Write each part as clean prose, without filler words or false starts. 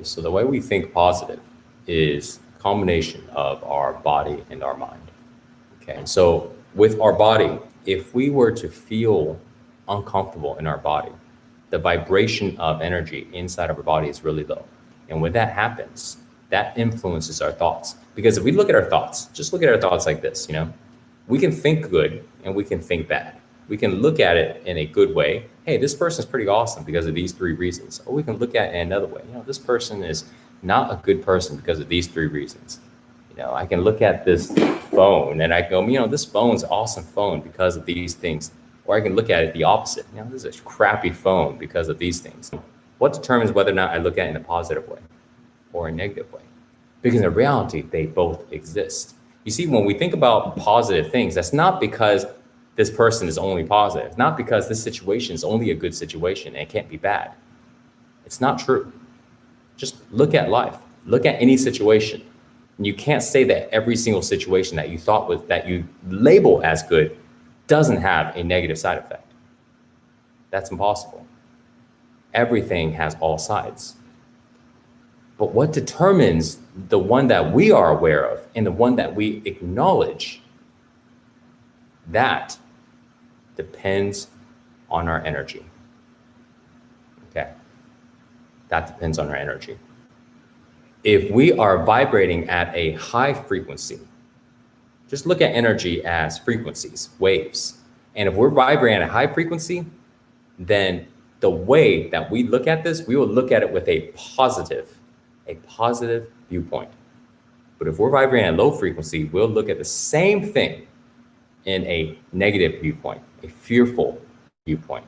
So the way we think positive is a combination of our body and our mind. Okay. So with our body, if we were to feel uncomfortable in our body, the vibration of energy inside of our body is really low. And when that happens, that influences our thoughts. Because if we look at our thoughts, just look at our thoughts like this, we can think good and we can think bad. We can look at it in a good way. Hey, this person's pretty awesome because of these three reasons. Or we can look at it in another way. This person is not a good person because of these three reasons. I can look at this phone and I go, this phone's an awesome phone because of these things. Or I can look at it the opposite. This is a crappy phone because of these things. What determines whether or not I look at it in a positive way or a negative way? Because in reality, they both exist. You see, when we think about positive things, that's not because this person is only positive, not because this situation is only a good situation and it can't be bad. It's not true. Just look at life. Look at any situation. And you can't say that every single situation that you thought was that you label as good doesn't have a negative side effect. That's impossible. Everything has all sides. But what determines the one that we are aware of and the one that we acknowledge, that depends on our energy. Okay. That depends on our energy. If we are vibrating at a high frequency, just look at energy as frequencies, waves. And if we're vibrating at a high frequency, then the way that we look at this, we will look at it with a positive viewpoint. But if we're vibrating at low frequency, we'll look at the same thing in a negative viewpoint, a fearful viewpoint.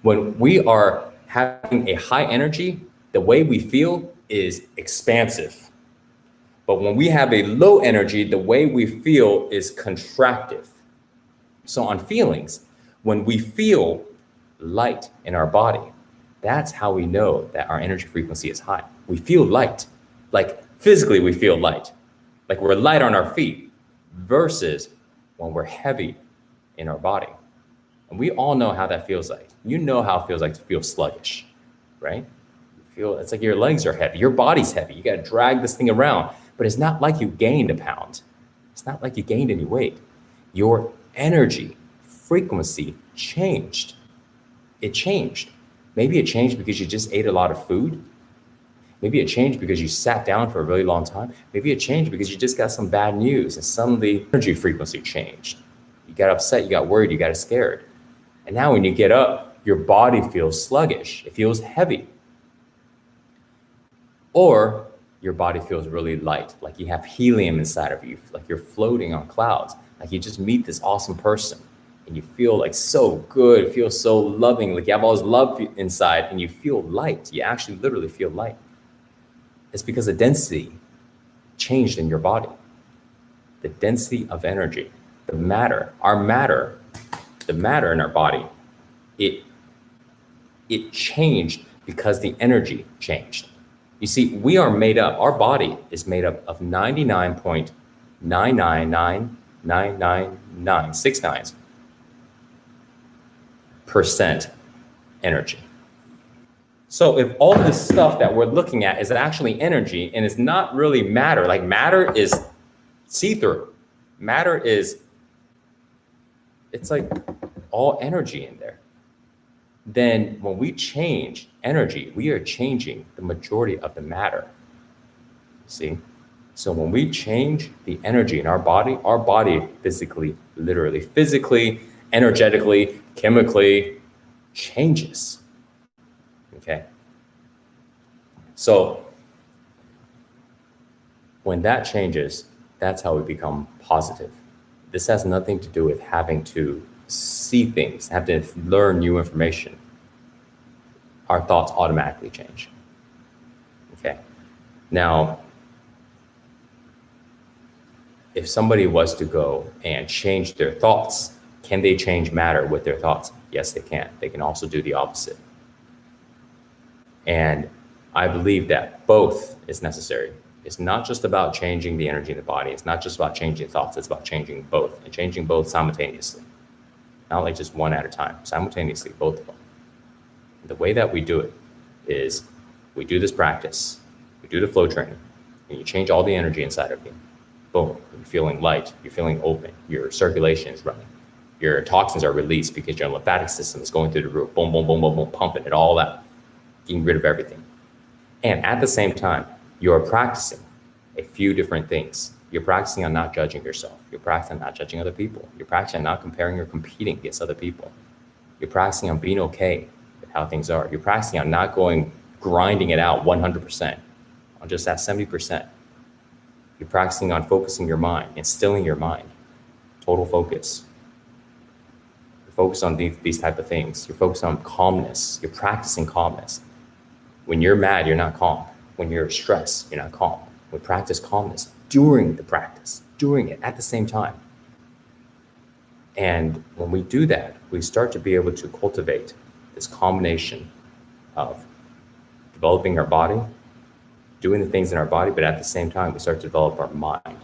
When we are having a high energy, the way we feel is expansive. But when we have a low energy, the way we feel is contractive. So on feelings, when we feel light in our body, that's how we know that our energy frequency is high. We feel light, like physically we feel light, like we're light on our feet, versus when we're heavy in our body. And we all know how that feels like. You know how it feels like to feel sluggish, right? It's like your legs are heavy, your body's heavy. You got to drag this thing around, but it's not like you gained a pound. It's not like you gained any weight. Your energy frequency changed. It changed. Maybe it changed because you just ate a lot of food. Maybe it changed because you sat down for a really long time. Maybe it changed because you just got some bad news and some of the energy frequency changed. You got upset, you got worried, you got scared. And now when you get up, your body feels sluggish. It feels heavy. Or your body feels really light, like you have helium inside of you, like you're floating on clouds, like you just meet this awesome person and you feel like so good, feel so loving, like you have all this love inside and you feel light. You actually literally feel light. It's because the density changed in your body. The density of energy, the matter in our body, it changed because the energy changed. You see, we are made up, our body is made up of 99.9999969% energy. So if all this stuff that we're looking at is actually energy and it's not really matter, like matter is see-through. Matter is, it's like all energy in there. Then when we change energy, we are changing the majority of the matter. See? So when we change the energy in our body physically, literally, physically, energetically, chemically changes. Okay? So when that changes, that's how we become positive. This has nothing to do with having to see things, have to learn new information. Our thoughts automatically change. Okay. Now, if somebody was to go and change their thoughts, can they change matter with their thoughts? Yes, they can. They can also do the opposite. And I believe that both is necessary. It's not just about changing the energy in the body. It's not just about changing thoughts. It's about changing both and changing both simultaneously. Not like just one at a time, simultaneously, both of them. The way that we do it is We do this practice, we do the flow training, and you change all the energy inside of you. Boom, you're feeling light, you're feeling open, your circulation is running, your toxins are released because your lymphatic system is going through the roof, boom, boom, boom, boom, boom, pumping it all out, getting rid of everything. And at the same time, you're practicing a few different things. You're practicing on not judging yourself. You're practicing on not judging other people. You're practicing on not comparing or competing against other people. You're practicing on being okay with how things are. You're practicing on not grinding it out 100%, on just that 70%. You're practicing on focusing your mind, instilling your mind, total focus. You're focused on these type of things. You're focused on calmness. You're practicing calmness. When you're mad, you're not calm. When you're stressed, you're not calm. We practice calmness during the practice, doing it at the same time. And when we do that, we start to be able to cultivate this combination of developing our body, doing the things in our body, but at the same time, we start to develop our mind.